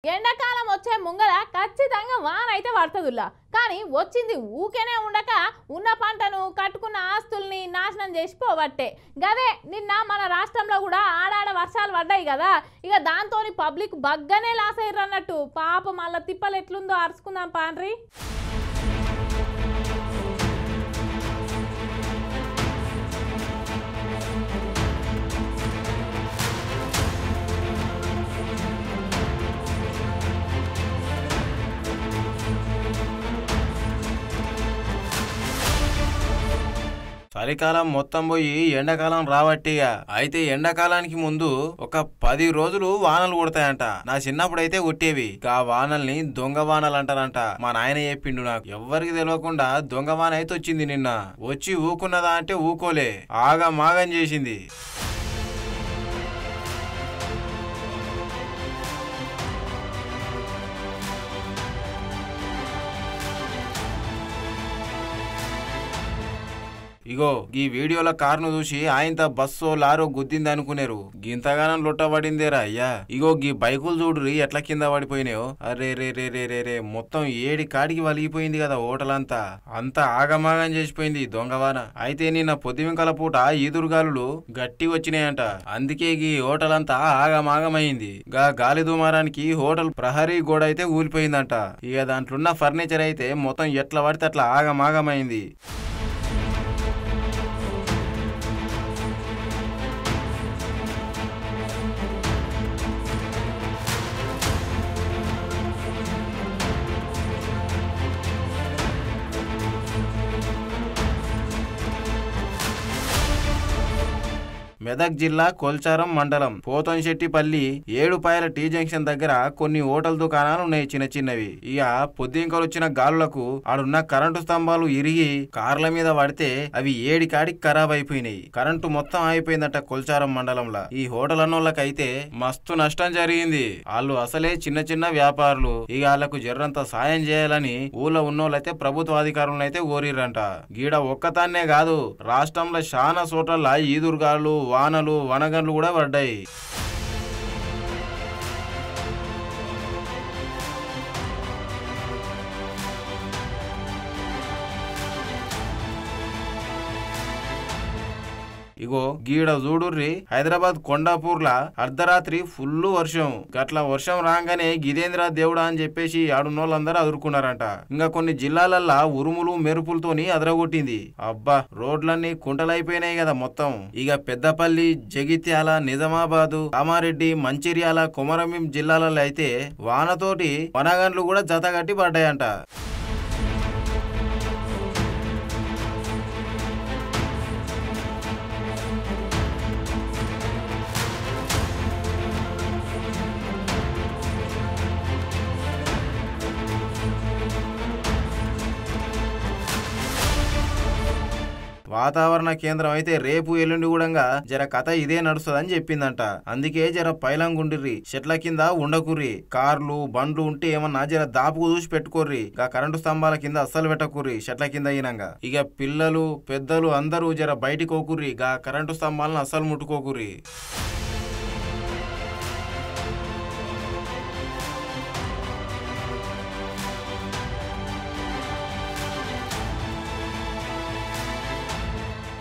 ఎండాకాలం వచ్చే ముంగల ఖచ్చితంగా వాన అయితే పడుతుందిలా కానీ వచ్చింది ఊకేనే ఉండక ఉన్న పంటను కట్టుకున్న ఆస్తుల్ని నాశనం చేసిపోవట్టే గదే నిన్న మన రాష్ట్రంలో కూడా ఆడాడ వర్షాలు పడ్డాయి కదా ఇక దాంతోని పబ్లిక్ బగ్గనే లాస్ అయ్యారు అన్నట్టు పాప మళ్ళీ తిప్పలు ఎట్లుందో అరుచుకుందాం పాండ్రి. చలికాలం మొత్తం పోయి ఎండాకాలం రావట్టిగా అయితే ఎండాకాలానికి ముందు ఒక 10 రోజులు వానలు కొడతాయంట. నా చిన్నప్పుడైతే కొట్టేవి. ఆ వానల్ని దొంగ వానలు అంటారంట. మా నాయన చెప్పిండు నాకు. ఎవ్వరికి తెలియకుండా దొంగ వాన అయితే వచ్చింది నిన్న. వచ్చి ఊకున్నదా అంటే ఊకోలే, ఆగమాగం చేసింది. ఇగో ఈ వీడియోల కారును చూసి ఆయనత బస్సో లారో గుద్దింది అనుకునేరు. గింతగానం లొట్టబడిందేరా అయ్యా. ఇగో గీ బైకులు చూడురి ఎట్లా కింద పడిపోయినాయో. అరే రే రే రే రే రే మొత్తం ఏడి కాడికి వలిగిపోయింది కదా హోటలంతా. అంతా ఆగమాగం చేసిపోయింది దొంగవాన. అయితే నిన్న పొద్దువింకల పూట ఈదురుగాలులు గట్టి వచ్చినాయంట. అందుకే గీ హోటల్ అంతా ఆగమాగమైంది. గా గాలి దుమారానికి హోటల్ ప్రహరీ గోడ అయితే ఊలిపోయిందంట. ఇక దాంట్లోన్న ఫర్నిచర్ అయితే మొత్తం ఎట్లా పడితే అట్లా ఆగమాగమైంది. మెదక్ జిల్లా కొల్చారం మండలం పోతంశెట్టిపల్లి ఏడుపాయల టీ జంక్షన్ దగ్గర కొన్ని హోటల్ దుకాణాలు ఉన్నాయి చిన్న చిన్నవి. ఇక పొద్దుంకలు వచ్చిన గాలులకు ఆడున్న కరెంటు స్తంభాలు ఇరిగి కార్ల మీద పడితే అవి ఏడి కాడికి ఖరాబ్ అయిపోయినాయి. కరెంటు మొత్తం అయిపోయిందట కొల్చారం మండలంలో. ఈ హోటల్ అన్నోళ్ళకైతే మస్తు నష్టం జరిగింది. వాళ్ళు అసలే చిన్న చిన్న వ్యాపారులు. ఇక వాళ్లకు జర్రంత సాయం చేయాలని ఊళ్ళో ఉన్నోళ్ళైతే ప్రభుత్వ అధికారులను అయితే కోరిరంట. గీడ ఒక్కతాన్నే కాదు, రాష్ట్రంలో చాలా చోట్ల ఈదురుగాలు వానలు వనగండ్లు కూడా పడ్డాయి. ఇగో గీడ చూడుర్రి హైదరాబాద్ కొండాపూర్లా అర్ధరాత్రి ఫుల్ వర్షం. గట్ల వర్షం రాగానే గిదేంద్ర దేవుడా అని చెప్పేసి ఆడున్నోళ్ళందరూ అదురుకున్నారంట. ఇంకా కొన్ని జిల్లాలల్లా ఉరుములు మెరుపులతోని అదరగొట్టింది. అబ్బా రోడ్లన్నీ కుంటలైపోయినాయి కదా మొత్తం. ఇక పెద్దపల్లి, జగిత్యాల, నిజామాబాదు, కామారెడ్డి, మంచిర్యాల, కొమరంభీం జిల్లాలలో అయితే వానతోటి వనగండ్లు కూడా జతగట్టి పడ్డాయంట. వాతావరణ కేంద్రం అయితే రేపు ఎల్లుండి కూడా జర కథ ఇదే నడుస్తుందని చెప్పిందంట. అందుకే జర పైలంగుండిర్రి, చెట్ల కింద ఉండకుర్రి. కార్లు బండ్లు ఉంటే ఏమన్నా జర దాపుకు చూసి పెట్టుకోర్రి. కరెంటు స్తంభాల కింద అస్సలు పెట్టకుర్రి చెట్ల కింద అయినాక. ఇక పిల్లలు పెద్దలు అందరూ జర బయటికి పోకుర్రి. కరెంటు స్తంభాలను అస్సలు ముట్టుకోకుర్రి.